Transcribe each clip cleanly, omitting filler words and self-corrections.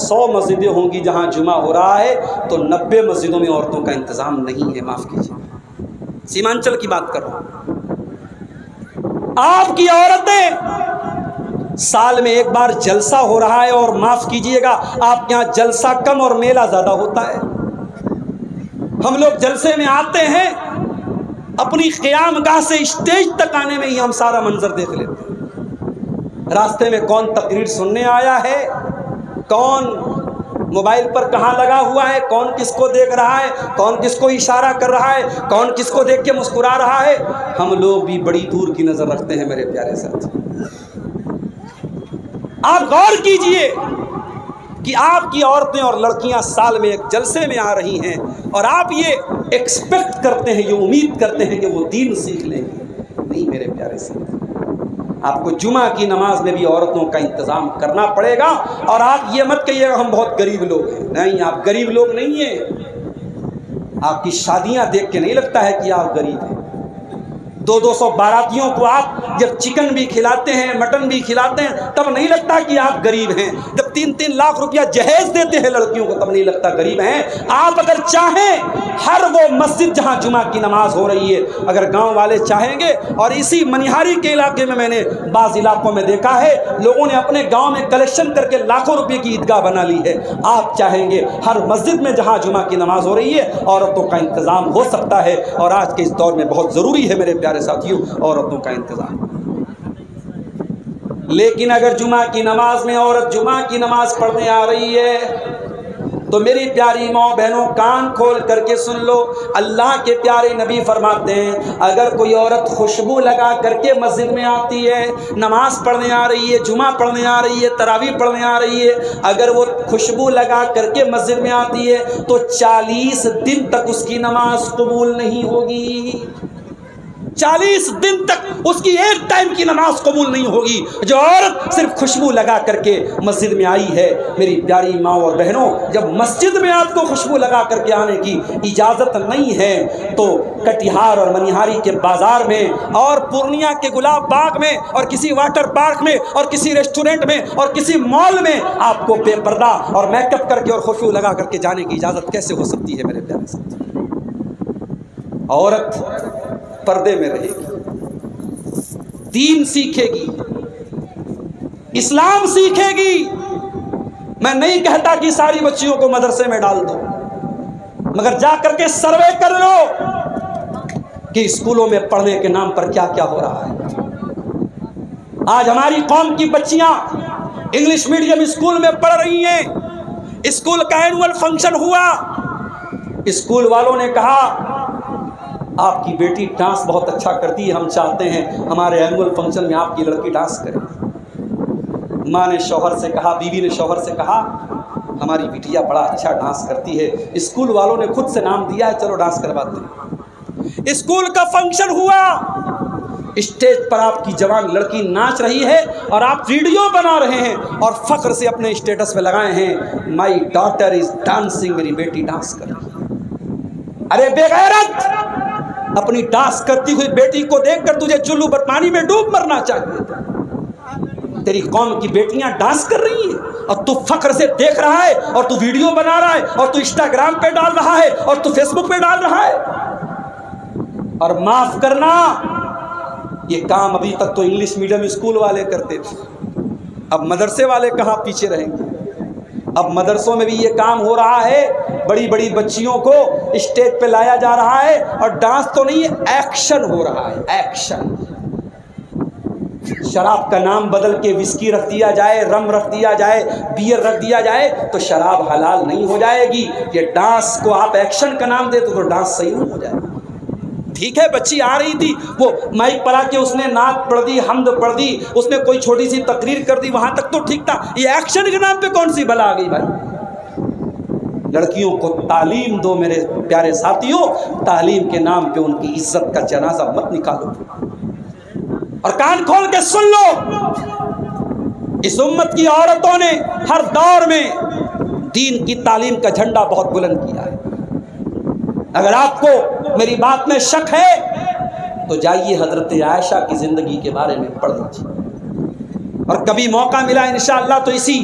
100 مسجدیں ہوں گی جہاں جمعہ ہو رہا ہے تو 90 مسجدوں میں عورتوں کا انتظام نہیں ہے. معاف کیجیے، سیمانچل کی بات کر رہا ہوں. آپ کی عورتیں سال میں ایک بار جلسہ ہو رہا ہے، اور معاف کیجیے گا آپ کے یہاں جلسہ کم اور میلہ زیادہ ہوتا ہے. ہم لوگ جلسے میں آتے ہیں، اپنی قیام گاہ سے اسٹیج تک آنے میں ہی ہم سارا منظر دیکھ لیتے ہیں. راستے میں کون تقریر سننے آیا ہے، کون موبائل پر کہاں لگا ہوا ہے، کون کس کو دیکھ رہا ہے، کون کس کو اشارہ کر رہا ہے، کون کس کو دیکھ کے مسکرا رہا ہے. ہم لوگ بھی بڑی دور کی نظر رکھتے ہیں میرے پیارے ساتھی. آپ غور کیجئے کہ آپ کی عورتیں اور لڑکیاں سال میں ایک جلسے میں آ رہی ہیں، اور آپ یہ ایکسپیکٹ کرتے ہیں، یہ امید کرتے ہیں کہ وہ دین سیکھ لیں گے. نہیں میرے پیارے ساتھی، آپ کو جمعہ کی نماز میں بھی عورتوں کا انتظام کرنا پڑے گا. اور آپ یہ مت کہیے گا ہم بہت غریب لوگ ہیں. نہیں، آپ غریب لوگ نہیں ہیں. آپ کی شادیاں دیکھ کے نہیں لگتا ہے کہ آپ غریب ہیں. 200 باراتیوں کو آپ جب چکن بھی کھلاتے ہیں، مٹن بھی کھلاتے ہیں، تب نہیں لگتا کہ آپ غریب ہیں. جب 3-3 لاکھ روپیہ جہیز دیتے ہیں لڑکیوں کو، تب نہیں لگتا غریب ہیں. آپ اگر چاہیں، ہر وہ مسجد جہاں جمعہ کی نماز ہو رہی ہے، اگر گاؤں والے چاہیں گے، اور اسی منیہاری کے علاقے میں نے بعض علاقوں میں دیکھا ہے لوگوں نے اپنے گاؤں میں کلیکشن کر کے لاکھوں روپے کی عیدگاہ بنا لی ہے. آپ چاہیں گے ہر مسجد میں جہاں جمعہ کی نماز ہو رہی ہے عورتوں کا انتظام ہو سکتا ہے. اور آج کے اس دور میں بہت ضروری ہے میرے پیارے ساتھیوں عورتوں کا انتظام. لیکن اگر جمعہ کی نماز میں عورت جمعہ کی نماز پڑھنے آ رہی ہے تو میری پیاری ماں بہنوں کان کھول کر کے سن لو. اللہ کے پیارے نبی فرماتے ہیں اگر کوئی عورت خوشبو لگا کر کے مسجد میں آتی ہے، نماز پڑھنے آ رہی ہے، جمعہ پڑھنے آ رہی ہے، تراویح پڑھنے آ رہی ہے، اگر وہ خوشبو لگا کر کے مسجد میں آتی ہے تو 40 دن تک اس کی نماز قبول نہیں ہوگی. 40 دن تک اس کی ایک ٹائم کی نماز قبول نہیں ہوگی. جو عورت صرف خوشبو لگا کر کے مسجد میں آئی ہے، میری پیاری ماں اور بہنوں، جب مسجد میں آپ کو خوشبو لگا کر کے آنے کی اجازت نہیں ہے تو کٹیہار اور منیہاری کے بازار میں اور پورنیہ کے گلاب باغ میں اور کسی واٹر پارک میں اور کسی ریسٹورنٹ میں اور کسی مال میں آپ کو بے پردہ اور میک اپ کر کے اور خوشبو لگا کر کے جانے کی اجازت کیسے ہو سکتی ہے میرے پیارے ساتھی؟ عورت پردے میں رہے گی، دین سیکھے گی، اسلام سیکھے گی. میں نہیں کہتا کہ ساری بچیوں کو مدرسے میں ڈال دو، مگر جا کر کے سروے کر لو کہ اسکولوں میں پڑھنے کے نام پر کیا کیا ہو رہا ہے. آج ہماری قوم کی بچیاں انگلش میڈیم اسکول میں پڑھ رہی ہیں. اسکول کا اینول فنکشن ہوا، اسکول والوں نے کہا آپ کی بیٹی ڈانس بہت اچھا کرتی ہے، ہم چاہتے ہیں ہمارے اینول فنکشن میں آپ کی لڑکی ڈانس کرے. ماں نے شوہر سے کہا، بیوی نے شوہر سے کہا ہماری بیٹیا بڑا اچھا ڈانس کرتی ہے، اسکول والوں نے خود سے نام دیا ہے، چلو ڈانس کرواتے ہیں. اسکول کا فنکشن ہوا، اسٹیج پر آپ کی جوان لڑکی ناچ رہی ہے اور آپ ویڈیو بنا رہے ہیں اور فخر سے اپنے اسٹیٹس پہ لگائے ہیں مائی ڈاٹر از ڈانسنگ، میری بیٹی ڈانس کر رہی ہے. ارے بے غیرت، اپنی ڈانس کرتی ہوئی بیٹی کو دیکھ کر تجھے چلو پانی میں ڈوب مرنا چاہیے تھا. تیری قوم کی بیٹیاں ڈانس کر رہی ہیں اور تو فخر سے دیکھ رہا ہے اور تو ویڈیو بنا رہا ہے اور تو انسٹاگرام پہ ڈال رہا ہے اور تو فیس بک پہ ڈال رہا ہے. اور معاف کرنا، یہ کام ابھی تک تو انگلش میڈیم اسکول والے کرتے تھے، اب مدرسے والے کہاں پیچھے رہیں گے. اب مدرسوں میں بھی یہ کام ہو رہا ہے، بڑی بڑی بچیوں کو اسٹیج پہ لایا جا رہا ہے اور ڈانس تو نہیں ہے، ایکشن ہو رہا ہے، ایکشن. شراب کا نام بدل کے وسکی رکھ دیا جائے، رم رکھ دیا جائے، بیئر رکھ دیا جائے تو شراب حلال نہیں ہو جائے گی. یہ ڈانس کو آپ ایکشن کا نام دے تو ڈانس صحیح نہیں ہو جائے گا. ٹھیک ہے، بچی آ رہی تھی، وہ مائک پر آ کے اس نے نعت پڑھ دی، حمد پڑھ دی، اس نے کوئی چھوٹی سی تقریر کر دی، وہاں تک تو ٹھیک تھا. یہ ایکشن کے نام پہ کون سی بلا آ گئی بھائی؟ لڑکیوں کو تعلیم دو میرے پیارے ساتھیوں، تعلیم کے نام پہ ان کی عزت کا جنازہ مت نکالو. اور کان کھول کے سن لو، اس امت کی عورتوں نے ہر دور میں دین کی تعلیم کا جھنڈا بہت بلند کیا ہے. اگر آپ کو میری بات میں شک ہے تو جائیے حضرت عائشہ کی زندگی کے بارے میں پڑھ لیجیے، اور کبھی موقع ملا انشاءاللہ تو اسی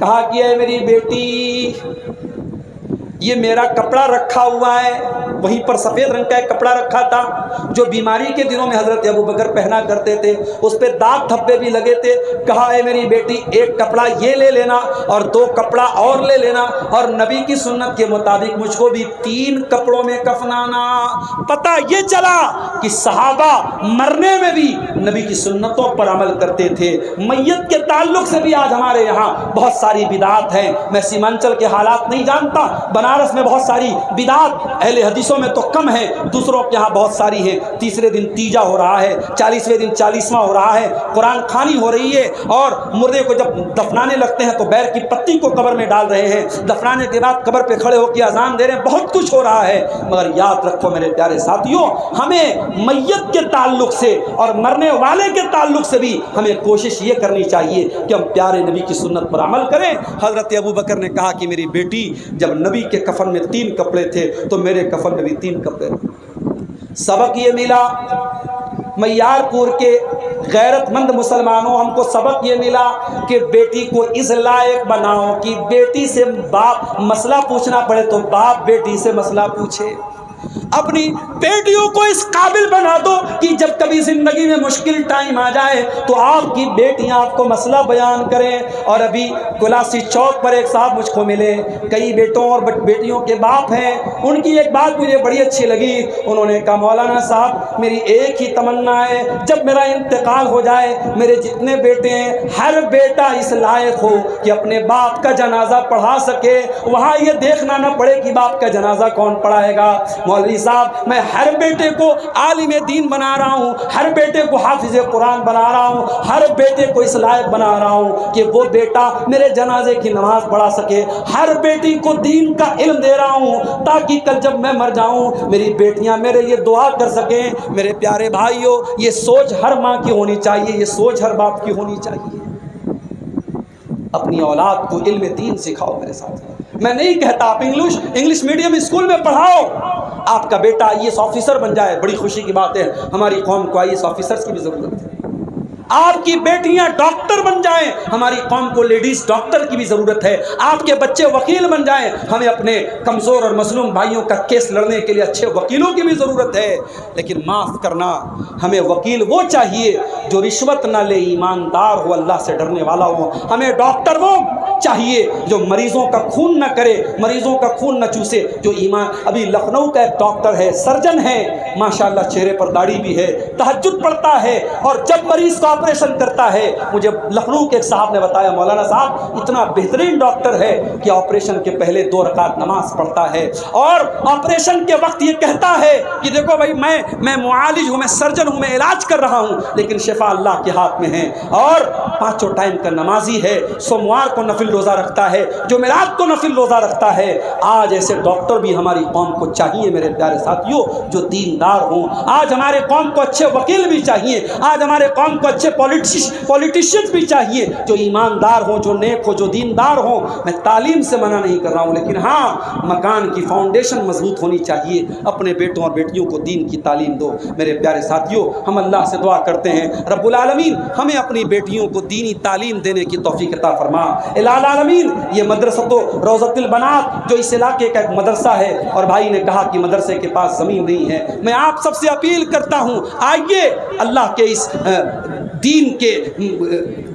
کہا کہ اے میری بیٹی، یہ میرا کپڑا رکھا ہوا ہے، وہیں پر سفید رنگ کا ایک کپڑا رکھا تھا جو بیماری کے دنوں میں حضرت ابوبکر پہنا کرتے تھے، اس پہ داغ دھبے بھی لگے تھے۔ کہا اے میری بیٹی، ایک کپڑا یہ لے لینا اور 2 کپڑا اور لے لینا، اور نبی کی سنت کے مطابق مجھ کو بھی 3 کپڑوں میں کفنانا۔ پتہ یہ چلا کہ صحابہ مرنے میں بھی نبی کی سنتوں پر عمل کرتے تھے۔ میت کے تعلق سے بھی آج ہمارے یہاں بہت ساری بدعات ہیں۔ میں سیمانچل کے حالات نہیں جانتا، بنارس میں بہت ساری بدعات اہل حدیثوں میں تو کم ہے، دوسروں کے یہاں بہت ساری ہیں۔ تیسرے دن تیجا ہو رہا ہے، 40ویں دن 40واں ہو رہا ہے، قرآن خوانی ہو رہی ہے، اور مردے کو جب دفنانے لگتے ہیں تو بیر کی پتی کو قبر میں ڈال رہے ہیں، دفنانے کے بعد قبر پہ کھڑے ہو کے اذان دے رہے ہیں، بہت کچھ ہو رہا ہے۔ مگر یاد رکھو میرے پیارے ساتھیوں، ہمیں میت کے تعلق سے اور مرنے والے کے تعلق سے بھی ہمیں کوشش یہ کرنی چاہیے کہ ہم پیارے نبی کی سنت پر عمل کریں۔ حضرت ابوبکر نے کہا کہ میری بیٹی، جب نبی کے کفن میں 3 کپڑے تھے تو میرے کفن میں بھی 3 کپڑے۔ سبق یہ ملا، میارپور کے غیرت مند مسلمانوں، ہم کو سبق یہ ملا کہ بیٹی کو اس لائق بناؤ کہ بیٹی سے باپ مسئلہ پوچھنا پڑے تو باپ بیٹی سے مسئلہ پوچھے۔ اپنی بیٹیوں کو اس قابل بنا دو کہ جب کبھی زندگی میں مشکل ٹائم آ جائے تو آپ کی بیٹیاں آپ کو مسئلہ بیان کریں۔ اور ابھی گلاسی چوک پر ایک صاحب مجھ کو ملے، کئی بیٹوں اور بیٹیوں کے باپ ہیں، ان کی ایک بات مجھے بڑی اچھی لگی۔ انہوں نے کہا مولانا صاحب، میری ایک ہی تمنا ہے، جب میرا انتقال ہو جائے میرے جتنے بیٹے ہیں ہر بیٹا اس لائق ہو کہ اپنے باپ کا جنازہ پڑھا سکے، وہاں یہ دیکھنا نہ پڑے کہ باپ کا جنازہ کون پڑھائے گا۔ مولوی صاحب، میں ہر بیٹے کو عالم دین بنا رہا ہوں، ہر بیٹے کو حافظ قرآن بنا رہا ہوں، ہر بیٹے کو اس لائق بنا رہا ہوں کہ وہ بیٹا میرے جنازے کی نماز پڑھا سکے، ہر بیٹی کو دین کا علم دے رہا ہوں تاکہ کل جب میں مر جاؤں میری بیٹیاں میرے لیے دعا کر سکیں۔ میرے پیارے بھائیوں، یہ سوچ ہر ماں کی ہونی چاہیے، یہ سوچ ہر باپ کی ہونی چاہیے۔ اپنی اولاد کو علم دین سکھاؤ میرے ساتھ۔ میں نہیں کہتا آپ انگلش میڈیم اسکول میں پڑھاؤ، آپ کا بیٹا IAS آفیسر بن جائے، بڑی خوشی کی بات ہے، ہماری قوم کو IAS آفیسرز کی بھی ضرورت ہے۔ آپ کی بیٹیاں ڈاکٹر بن جائیں، ہماری قوم کو لیڈیز ڈاکٹر کی بھی ضرورت ہے۔ آپ کے بچے وکیل بن جائیں، ہمیں اپنے کمزور اور مظلوم بھائیوں کا کیس لڑنے کے لیے اچھے وکیلوں کی بھی ضرورت ہے۔ لیکن معاف کرنا، ہمیں وکیل وہ چاہیے جو رشوت نہ لے، ایماندار ہو، اللہ سے ڈرنے والا ہو۔ ہمیں ڈاکٹر وہ چاہیے جو مریضوں کا خون نہ کرے، مریضوں کا خون نہ چوسے، جو ایمان۔ ابھی لکھنؤ کا ایک ڈاکٹر ہے، سرجن ہے، ماشاءاللہ چہرے پر داڑھی بھی ہے، تہجد پڑھتا ہے، اور جب مریض کا آپریشن کرتا ہے، مجھے لکھنؤ کے ایک صاحب نے بتایا مولانا صاحب اتنا بہترین ڈاکٹر ہے کہ آپریشن کے پہلے 2 رکعت نماز پڑھتا ہے، اور آپریشن کے وقت یہ کہتا ہے کہ دیکھو بھائی، میں معالج ہوں، میں سرجن ہوں، میں علاج کر رہا ہوں، لیکن شفا اللہ کے ہاتھ میں ہے، اور 5 ٹائم کا نمازی ہے، سوموار کو نفل روزہ رکھتا ہے، جمعرات کو نفل روزہ رکھتا ہے۔ آج ایسے ڈاکٹر بھی ہماری قوم کو چاہیے میرے پیارے ساتھیوں، جو دیندار ہوں۔ آج ہمارے قوم کو اچھے وکیل بھی چاہیے، آج ہمارے قوم کو اچھے پولیٹیشینز بھی چاہیے جو ایماندار ہوں، جو نیک ہو، جو دیندار ہوں۔ میں تعلیم سے منع نہیں کر رہا ہوں، لیکن ہاں، مکان کی فاؤنڈیشن مضبوط ہونی چاہیے۔ اپنے بیٹوں اور بیٹیوں کو دین کی تعلیم دو میرے پیارے ساتھیوں۔ ہم اللہ سے دعا کرتے ہیں رب العالمین ہمیں اپنی بیٹیوں کو دینی تعلیم دینے کی توفیق عطا فرما۔ العالمین، یہ مدرسۃ روضۃ البنات جو اس علاقے کا ایک مدرسہ ہے، اور بھائی نے کہا کہ مدرسے کے پاس زمین نہیں ہے، میں آپ سب سے اپیل کرتا ہوں، آئیے اللہ کے اس دین کے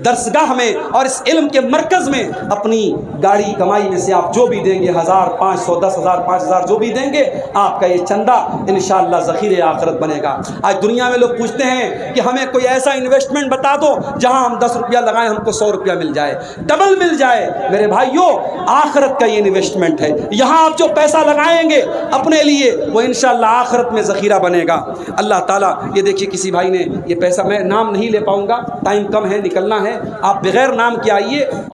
درسگاہ میں اور اس علم کے مرکز میں اپنی گاڑی کمائی میں سے آپ جو بھی دیں گے، 1000 500 10,000 5,000 جو بھی دیں گے، آپ کا یہ چندہ انشاءاللہ ذخیرے آخرت بنے گا۔ آج دنیا میں لوگ پوچھتے ہیں کہ ہمیں کوئی ایسا انویسٹمنٹ بتا دو جہاں ہم 10 روپیہ لگائیں ہم کو 100 روپیہ مل جائے، ڈبل مل جائے۔ میرے بھائیوں، آخرت کا یہ انویسٹمنٹ ہے، یہاں آپ جو پیسہ لگائیں گے اپنے لیے وہ انشاءاللہ آخرت میں ذخیرہ بنے گا۔ اللہ تعالیٰ، یہ دیکھیے کسی بھائی نے یہ پیسہ، میں نام نہیں لے پاؤں گا، ٹائم کم ہے، نکلنا ہے، آپ بغیر نام کے آئیے۔